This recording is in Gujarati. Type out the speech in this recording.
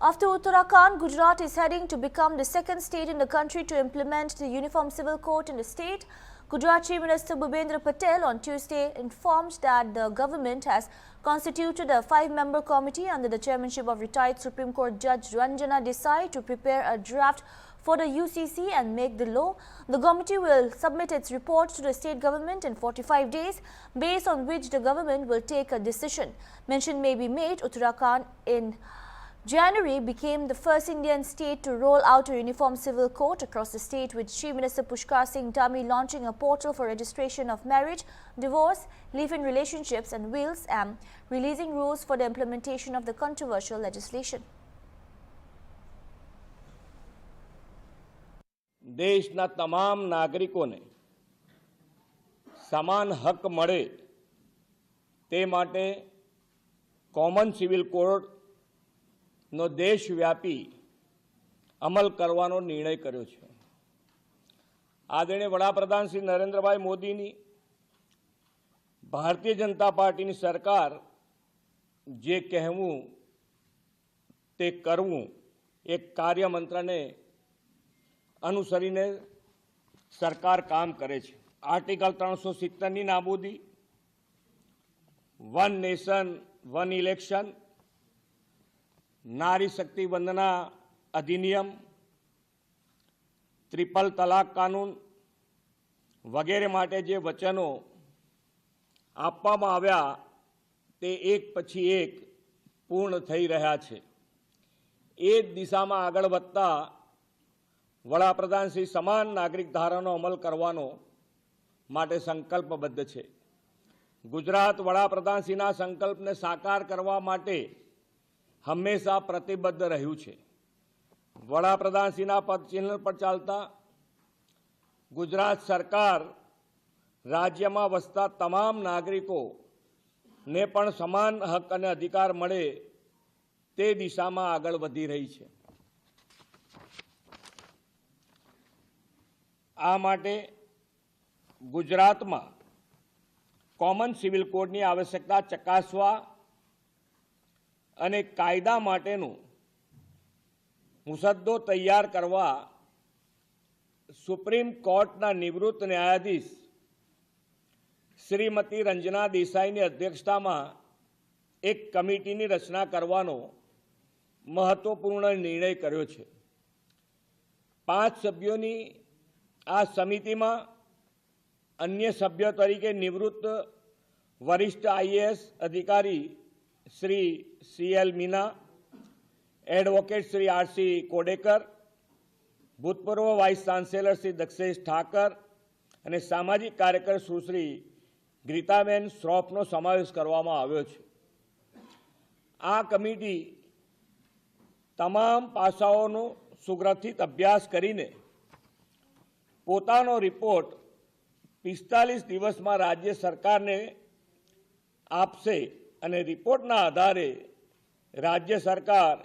After Uttarakhand, Gujarat is heading to become the second state in the country to implement the Uniform Civil Code in the state. Gujarat Chief Minister Bhupendra Patel on Tuesday informed that the government has constituted a 5-member committee under the chairmanship of retired Supreme Court Judge Ranjana Desai to prepare a draft for the UCC and make the law. The committee will submit its report to the state government in 45 days, based on which the government will take a decision. Mention may be made Uttarakhand in January became the first Indian state to roll out a uniform civil code across the state, with Chief Minister Pushkar Singh Dhami launching a portal for registration of marriage, divorce, live-in relationships and wills, and releasing rules for the implementation of the controversial legislation. દેશના તમામ નાગરિકોને સમાન હક મળે તે માટે કોમન સિવિલ કોડનો દેશવ્યાપી અમલ કરવાનો નિર્ણય કર્યો છે. આદરણીય વડાપ્રધાન શ્રી નરેન્દ્રભાઈ મોદીની ભારતીય જનતા પાર્ટીની સરકાર જે કહેવું તે કરવું એક કાર્યમંત્રને અનુસરીને સરકાર કામ કરે છે. આર્ટિકલ 370ની નાબૂદી, વન નેશન વન ઇલેક્શન, નારી શક્તિ વંદના અધિનિયમ, ટ્રિપલ તલાક કાનૂન વગેરે માટે જે વચનો આપવામાં આવ્યા તે એક પછી એક પૂર્ણ થઈ રહ્યા છે. એ દિશામાં આગળ વધતા વડાપ્રધાન શ્રી સમાન નાગરિક ધારાનો અમલ કરવાનો માટે સંકલ્પબદ્ધ છે. ગુજરાત વડાપ્રધાનશ્રીના સંકલ્પને સાકાર કરવા માટે હંમેશા પ્રતિબદ્ધ રહ્યું છે. વડાપ્રધાનશ્રીના પદચિહ્ન પર ચાલતા ગુજરાત સરકાર રાજ્યમાં વસતા તમામ નાગરિકોને પણ સમાન હક અને અધિકાર મળે તે દિશામાં આગળ વધી રહી છે. આ માટે ગુજરાતમાં કોમન સિવિલ કોડની આવશ્યકતા ચકાસવા અને કાયદા માટેનો મુસદ્દો તૈયાર કરવા સુપ્રીમ કોર્ટના નિવૃત્ત ન્યાયાધીશ શ્રીમતી રંજના દેસાઈની અધ્યક્ષતામાં એક કમિટીની રચના કરવાનો મહત્વપૂર્ણ નિર્ણય કર્યો છે. 5 સભ્યોની આ સમિતિમાં અન્ય સભ્યો તરીકે નિવૃત્ત વરિષ્ઠ આઈએએસ અધિકારી Shri CL Meena, advocate Shri RC Kodekar, ભૂતપૂર્વ વાઇસ ચાન્સેલર શ્રી દક્ષેશ ઠાકર અને સામાજિક કાર્યકર સુશ્રી ગીતાબેન શ્રોફનો સમાવેશ કરવામાં આવ્યો છે. આ કમિટી તમામ પાસાઓનો સુગ્રથિત અભ્યાસ કરીને પોતાનો રિપોર્ટ 45 દિવસમાં રાજ્ય સરકારને આપશે અને રિપોર્ટના આધારે રાજ્ય સરકાર